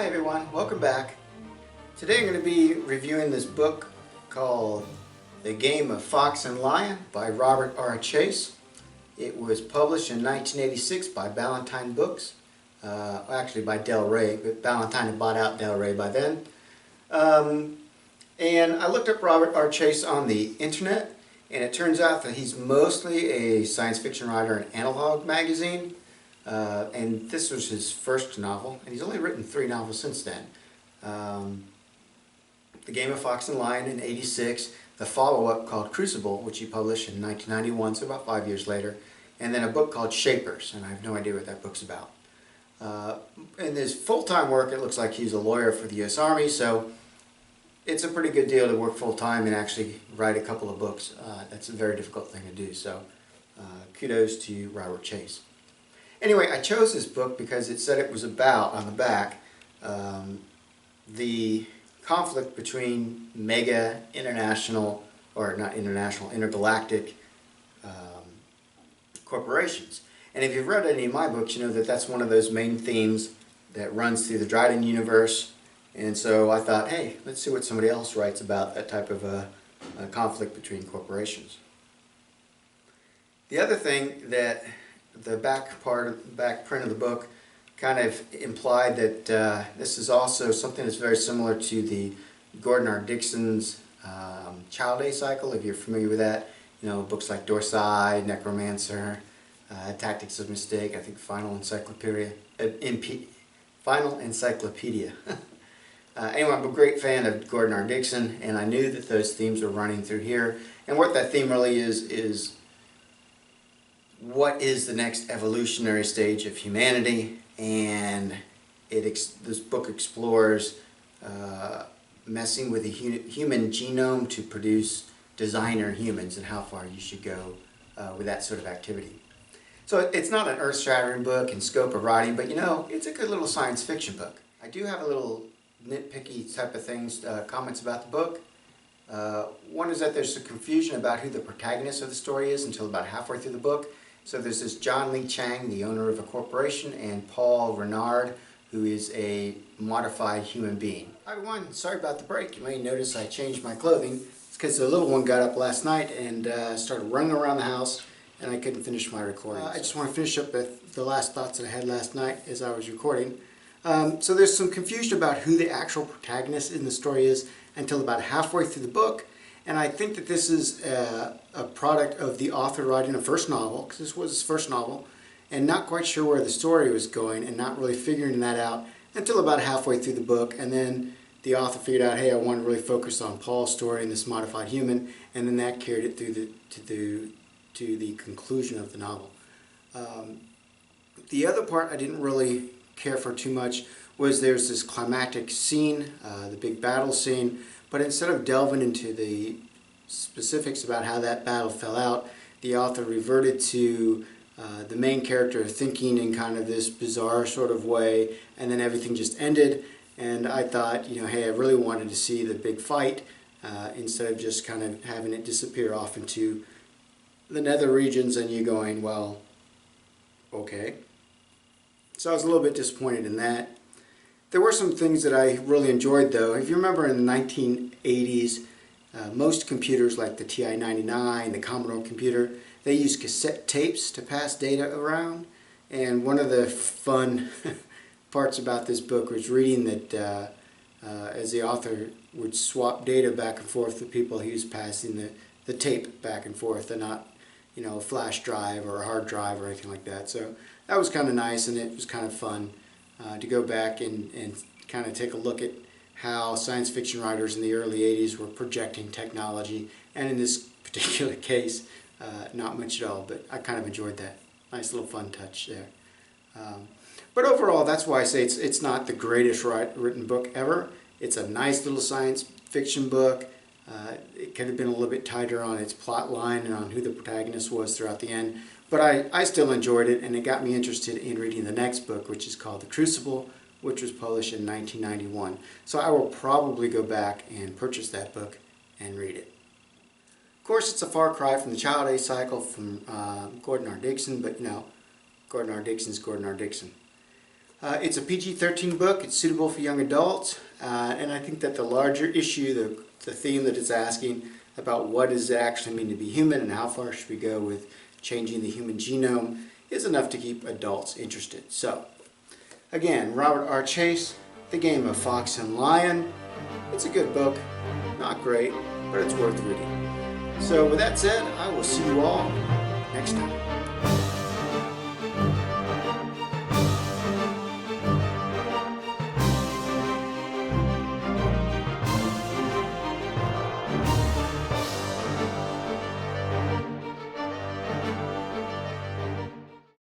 everyone, welcome back. Today I'm going to be reviewing this book called The Game of Fox and Lion by Robert R. Chase. It was published in 1986 by Ballantine Books, actually by Del Rey, but Ballantine had bought out Del Rey by then. And I looked up Robert R. Chase on the internet, and it turns out that he's mostly a science fiction writer in Analog magazine. And this was his first novel, and he's only written 3 novels since then. The Game of Fox and Lion in '86, the follow-up called Crucible, which he published in 1991, so about 5 years later, and then a book called Shapers, and I have no idea what that book's about. In his full-time work, it looks like he's a lawyer for the U.S. Army, so it's a pretty good deal to work full-time and actually write a couple of books. That's a very difficult thing to do, so kudos to Robert Chase. Anyway, I chose this book because it said it was about, on the back, the conflict between mega international, or not international, intergalactic corporations. And if you've read any of my books, you know that that's one of those main themes that runs through the Dryden universe. And so I thought, hey, let's see what somebody else writes about that type of a conflict between corporations. The other thing that the back print of the book kind of implied that this is also something that's very similar to the Gordon R. Dickson's Child A cycle, if you're familiar with that. You know, books like Dorsai, Necromancer, Tactics of Mistake, I think Final Encyclopedia. Anyway, I'm a great fan of Gordon R. Dickson, and I knew that those themes were running through here. And what that theme really is what is the next evolutionary stage of humanity, and this book explores messing with the human genome to produce designer humans and how far you should go with that sort of activity. So it's not an earth-shattering book in scope of writing, but you know, it's a good little science fiction book. I do have a little nitpicky type of things, comments about the book. One is that there's some confusion about who the protagonist of the story is until about halfway through the book. So there's this John Lee Chang, the owner of a corporation, and Paul Renard, who is a modified human being. Hi everyone, sorry about the break. You may notice I changed my clothing. It's because the little one got up last night and started running around the house, and I couldn't finish my recording. I just want to finish up with the last thoughts that I had last night as I was recording. So there's some confusion about who the actual protagonist in the story is until about halfway through the book. And I think that this is a product of the author writing a first novel, because this was his first novel, and not quite sure where the story was going and not really figuring that out until about halfway through the book. And then the author figured out, hey, I want to really focus on Paul's story and this modified human, and then that carried it through to the conclusion of the novel. The other part I didn't really care for too much was there's this climactic scene, the big battle scene, but instead of delving into the specifics about how that battle fell out, the author reverted to the main character thinking in kind of this bizarre sort of way, and then everything just ended. And I thought, you know, hey, I really wanted to see the big fight instead of just kind of having it disappear off into the nether regions and you going, well, okay. So I was a little bit disappointed in that. There were some things that I really enjoyed though. If you remember in the 1980s, most computers like the TI-99, the Commodore computer, they used cassette tapes to pass data around. And one of the fun parts about this book was reading that as the author would swap data back and forth with people, he was passing the tape back and forth and not, you know, a flash drive or a hard drive or anything like that. So that was kind of nice, and it was kind of fun to go back and kind of take a look at how science fiction writers in the early 80s were projecting technology, and in this particular case, not much at all, but I kind of enjoyed that. Nice little fun touch there. But overall, that's why I say it's not the greatest written book ever. It's a nice little science fiction book. It could have been a little bit tighter on its plot line and on who the protagonist was throughout the end. But I still enjoyed it, and it got me interested in reading the next book, which is called The Crucible, which was published in 1991. So I will probably go back and purchase that book and read it. Of course, it's a far cry from the Child A cycle from Gordon R. Dickson, but you know, Gordon R. Dickson's Gordon R. Dickson. It's a PG-13 book. It's suitable for young adults, and I think that the larger issue, the theme that it's asking about what does it actually mean to be human and how far should we go with changing the human genome, is enough to keep adults interested. So, again, Robert R. Chase, The Game of Fox and Lion. It's a good book, not great, but it's worth reading. So with that said, I will see you all next time.